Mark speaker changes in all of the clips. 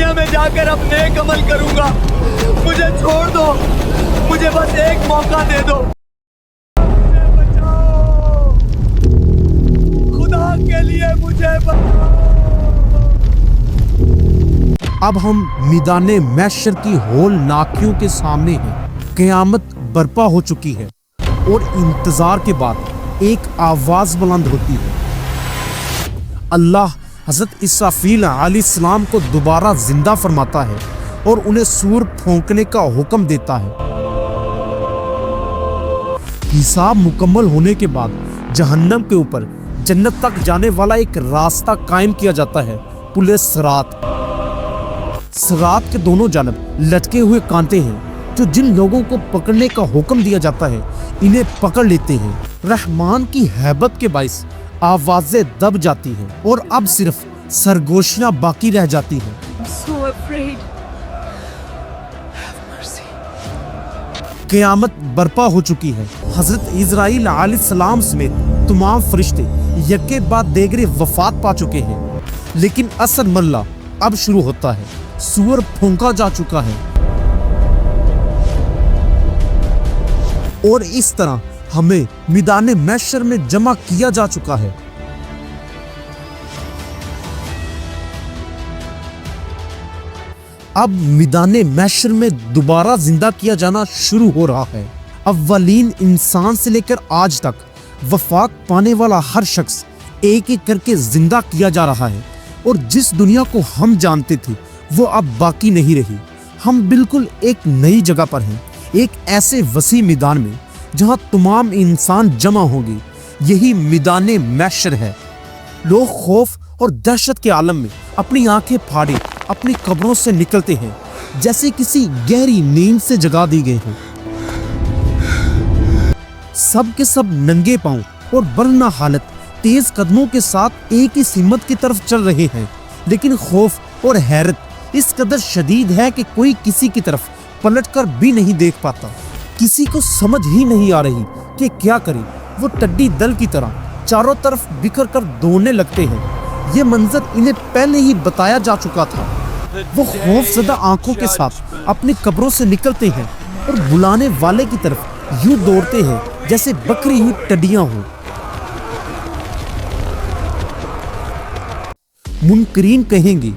Speaker 1: دنیا میں جا کر اب نیک عمل کروں گا. مجھے چھوڑ دو, مجھے بس ایک موقع دے دو. مجھے بچاؤ, خدا کے لیے مجھے بچاؤ.
Speaker 2: اب ہم میدان محشر کی ہول ناکیوں کے سامنے ہیں. قیامت برپا ہو چکی ہے اور انتظار کے بعد ایک آواز بلند ہوتی ہے. اللہ حضرت اسرافیل علیہ السلام کو دوبارہ زندہ فرماتا ہے اور انہیں سور پھونکنے کا حکم دیتا ہے. حساب مکمل ہونے کے بعد جہنم کے اوپر جنت تک جانے والا ایک راستہ قائم کیا جاتا ہے, پل صراط. صراط کے دونوں جانب لٹکے ہوئے کانٹے ہیں جو جن لوگوں کو پکڑنے کا حکم دیا جاتا ہے انہیں پکڑ لیتے ہیں. رحمان کی ہیبت کے باعث آوازیں دب جاتی ہیں اور اب صرف سرگوشیاں باقی رہ جاتی ہیں. قیامت برپا ہو چکی ہے. حضرت اسرائیل علیہ السلام سمیت تمام فرشتے یکے بعد دیگرے وفات پا چکے ہیں, لیکن اصل مرحلہ اب شروع ہوتا ہے. سور پھونکا جا چکا ہے اور اس طرح ہمیں میدان محشر میں جمع کیا جا چکا ہے. اب میدان محشر میں دوبارہ زندہ کیا جانا شروع ہو رہا ہے. اولین انسان سے لے کر آج تک وفات پانے والا ہر شخص ایک ایک کر کے زندہ کیا جا رہا ہے, اور جس دنیا کو ہم جانتے تھے وہ اب باقی نہیں رہی. ہم بالکل ایک نئی جگہ پر ہیں, ایک ایسے وسیع میدان میں جہاں تمام انسان جمع ہوں گے. یہی میدان محشر ہے. لوگ خوف اور دہشت کے عالم میں اپنی آنکھیں پھاڑے اپنی قبروں سے نکلتے ہیں جیسے کسی گہری نیند سے جگا دی گئے ہیں. سب کے سب ننگے پاؤں اور برہنہ حالت تیز قدموں کے ساتھ ایک ہی سمت کی طرف چل رہے ہیں, لیکن خوف اور حیرت اس قدر شدید ہے کہ کوئی کسی کی طرف پلٹ کر بھی نہیں دیکھ پاتا. کسی کو سمجھ ہی نہیں آ رہی کہ کیا کرے. وہ ٹڈی دل کی طرح چاروں طرف بکھر کر دوڑنے لگتے ہیں. یہ منظر انہیں پہلے ہی بتایا جا چکا تھا. وہ خوف زدہ آنکھوں کے ساتھ اپنی قبروں سے نکلتے ہیں اور بلانے والے کی طرف یوں دوڑتے ہیں جیسے بکری ہوئی ٹڈیاں ہوں. منکرین کہیں گے,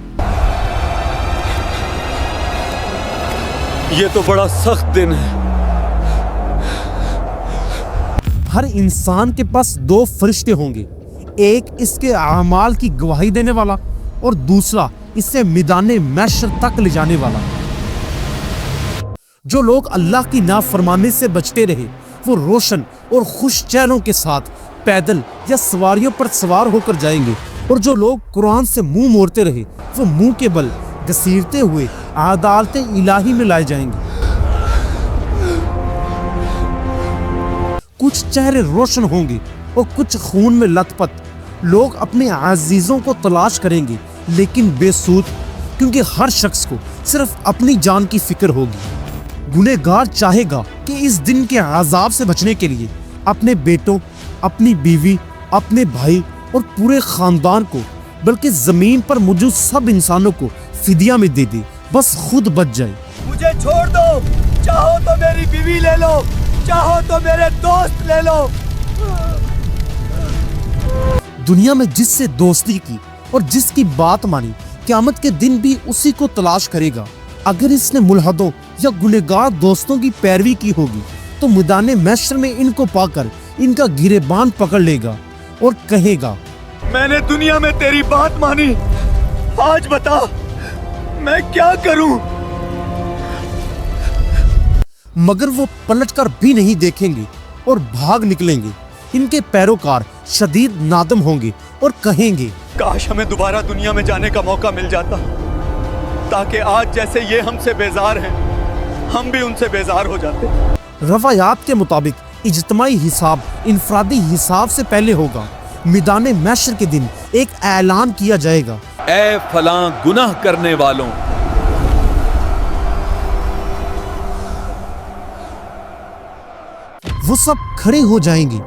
Speaker 1: یہ تو بڑا سخت دن ہے.
Speaker 2: ہر انسان کے پاس دو فرشتے ہوں گے, ایک اس کے اعمال کی گواہی دینے والا اور دوسرا اسے میدان محشر تک لے جانے والا. جو لوگ اللہ کی نافرمانی سے بچتے رہے وہ روشن اور خوش چہروں کے ساتھ پیدل یا سواریوں پر سوار ہو کر جائیں گے, اور جو لوگ قرآن سے منہ موڑتے رہے وہ منہ کے بل گھسیٹتے ہوئے عدالت الہی میں لائے جائیں گے. کچھ چہرے روشن ہوں گے اور کچھ خون میں لت پت. لوگ اپنے عزیزوں کو تلاش کریں گے لیکن بے سود, کیونکہ ہر شخص کو صرف اپنی جان کی فکر ہوگی. گنہگار چاہے گا کہ اس دن کے عذاب سے بچنے کے لیے اپنے بیٹوں, اپنی بیوی, اپنے بھائی اور پورے خاندان کو, بلکہ زمین پر موجود سب انسانوں کو فدیہ میں دے دے, بس خود بچ جائے.
Speaker 1: مجھے چھوڑ دو, چاہو تو میری بیوی لے لو, چاہو تو میرے دوست لے لو.
Speaker 2: دنیا میں جس سے دوستی کی اور جس کی بات مانی, قیامت کے دن بھی اسی کو تلاش کرے گا. اگر اس نے ملحدوں یا گنہگار دوستوں کی پیروی کی ہوگی تو میدان محشر میں ان کو پا کر ان کا گریبان پکڑ لے گا اور کہے گا,
Speaker 1: میں نے دنیا میں تیری بات مانی, آج بتا میں کیا کروں.
Speaker 2: مگر وہ پلٹ کر بھی نہیں دیکھیں گے اور بھاگ نکلیں گے. ان کے پیروکار شدید نادم ہوں گے اور کہیں گے,
Speaker 1: کاش ہمیں دوبارہ دنیا میں جانے کا موقع مل جاتا, تاکہ آج جیسے یہ ہم سے بیزار ہیں ہم بھی ان سے بیزار ہو جاتے.
Speaker 2: روایات کے مطابق اجتماعی حساب انفرادی حساب سے پہلے ہوگا. میدان محشر کے دن ایک اعلان کیا جائے گا,
Speaker 3: اے فلاں گناہ کرنے والوں,
Speaker 2: وہ سب کھڑے ہو جائیں گے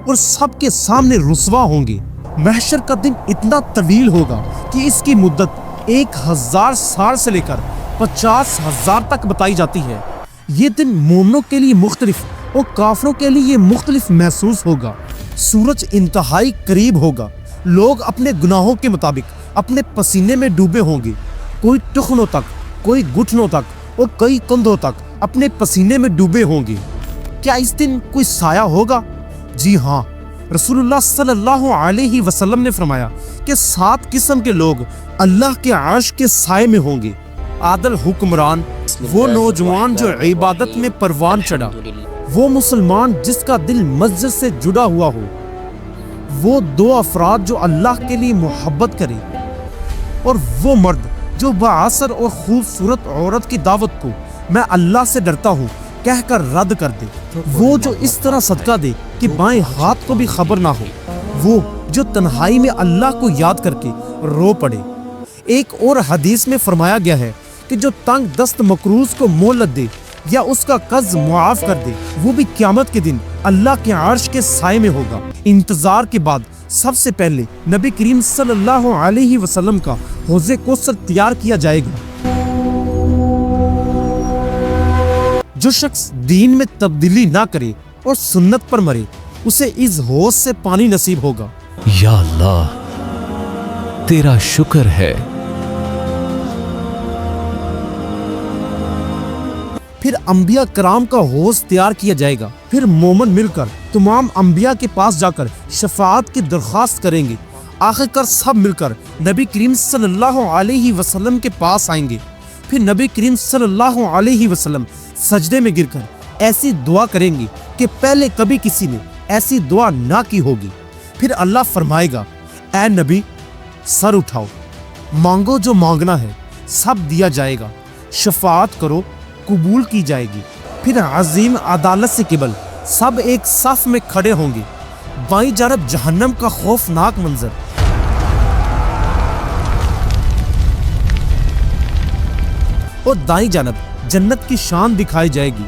Speaker 2: اور سب کے سامنے رسوا ہوں گے. محشر کا دن اتنا طویل ہوگا کہ اس کی مدت 1000 سال سے لے کر 50,000 تک بتائی جاتی ہے۔ یہ دن مومنوں کے لیے مختلف اور کافروں کے لیے محسوس محسوس ہوگا۔ سورج انتہائی قریب ہوگا، لوگ اپنے گناہوں کے مطابق اپنے پسینے میں ڈوبے ہوں گے، کوئی ٹخنوں تک، کوئی گھٹنوں تک اور کئی کندھوں تک اپنے پسینے میں ڈوبے ہوں گے۔ کیا اس دن کوئی سایہ ہوگا؟ جی ہاں، رسول اللہ صلی اللہ علیہ وسلم نے فرمایا کہ 7 قسم کے لوگ اللہ کے عرش کے سائے میں ہوں گے۔ عادل حکمران، وہ نوجوان جو عبادت میں پروان چڑھا، وہ مسلمان جس کا دل مسجد سے جڑا ہوا ہو، وہ 2 افراد جو اللہ کے لیے محبت کرے، اور وہ مرد جو بااثر اور خوبصورت عورت کی دعوت کو میں اللہ سے ڈرتا ہوں کہہ کر رد کر دے، وہ جو اس طرح صدقہ دے کہ بائیں ہاتھ کو بھی خبر نہ ہو، وہ جو تنہائی میں اللہ کو یاد کر کے رو پڑے۔ ایک اور حدیث میں فرمایا گیا ہے کہ جو تنگ دست مقروض کو مہلت دے یا اس کا قرض معاف کر دے، وہ بھی قیامت کے دن اللہ کے عرش کے سائے میں ہوگا۔ انتظار کے بعد سب سے پہلے نبی کریم صلی اللہ علیہ وسلم کا حوض کوثر تیار کیا جائے گا۔ جو شخص دین میں تبدیلی نہ کرے اور سنت پر مرے، اسے اس حوض سے پانی نصیب ہوگا۔
Speaker 3: یا اللہ تیرا شکر ہے۔
Speaker 2: پھر انبیاء کرام کا حوض تیار کیا جائے گا، پھر مومن مل کر تمام انبیاء کے پاس جا کر شفاعت کی درخواست کریں گے۔ آخر کار سب مل کر نبی کریم صلی اللہ علیہ وسلم کے پاس آئیں گے، پھر نبی کریم صلی اللہ علیہ وسلم سجدے میں گر کر ایسی دعا کریں گے کہ پہلے کبھی کسی نے ایسی دعا نہ کی ہوگی۔ پھر اللہ فرمائے گا، اے نبی سر اٹھاؤ، مانگو جو مانگنا ہے، سب دیا جائے گا، شفاعت کرو، قبول کی جائے گی۔ پھر عظیم عدالت سے قبل سب ایک صف میں کھڑے ہوں گے، بائیں جانب جہنم کا خوفناک منظر، اور دائیں جانب جنت کی شان دکھائی جائے گی۔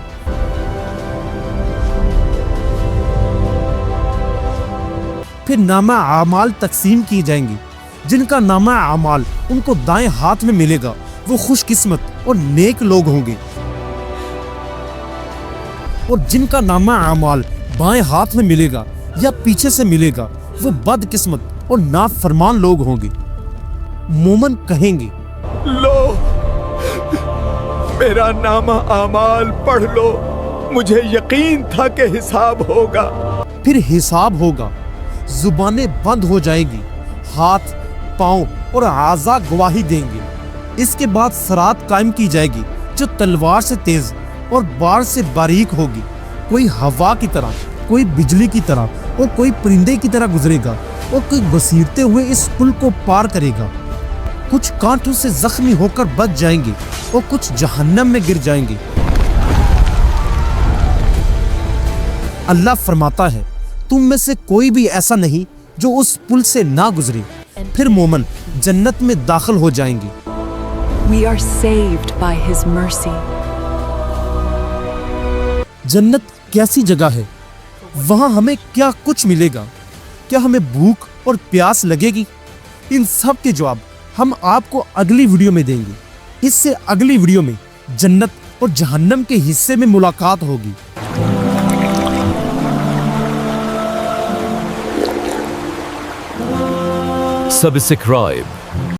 Speaker 2: پھر نامہ اعمال تقسیم کی جائیں گی۔ جن کا نامہ اعمال ان کو دائیں ہاتھ میں ملے گا وہ خوش قسمت اور نیک لوگ ہوں گے، اور جن کا نامہ اعمال بائیں ہاتھ میں ملے گا یا پیچھے سے ملے گا وہ بد قسمت اور نافرمان لوگ ہوں گے۔ مومن کہیں گے،
Speaker 1: لو میرا نامہ اعمال پڑھ لو، مجھے یقین تھا کہ حساب ہوگا۔
Speaker 2: پھر حساب ہوگا، زبانیں بند ہو جائیں گی، ہاتھ، پاؤں اور اعضاء گواہی دیں گے۔ اس کے بعد صراط قائم کی جائے گی جو تلوار سے تیز اور بار سے باریک ہوگی، کوئی ہوا کی طرح، کوئی بجلی کی طرح اور کوئی پرندے کی طرح گزرے گا، اور کوئی گھسیٹتے ہوئے اس پل کو پار کرے گا۔ کچھ کانٹوں سے زخمی ہو کر بچ جائیں گے اور کچھ جہنم میں گر جائیں گے۔ اللہ فرماتا ہے، تم میں سے کوئی بھی ایسا نہیں جو اس پل سے نہ گزرے۔ پھر مومن جنت میں داخل ہو جائیں گے۔
Speaker 4: We are saved by His mercy.
Speaker 2: جنت کیسی جگہ ہے؟ وہاں ہمیں کیا کچھ ملے گا؟ کیا ہمیں بھوک اور پیاس لگے گی؟ ان سب کے جواب ہم آپ کو اگلی ویڈیو میں دیں گے۔ اس سے اگلی ویڈیو میں جنت اور جہنم کے حصے میں ملاقات ہوگی۔
Speaker 3: سبسکرائب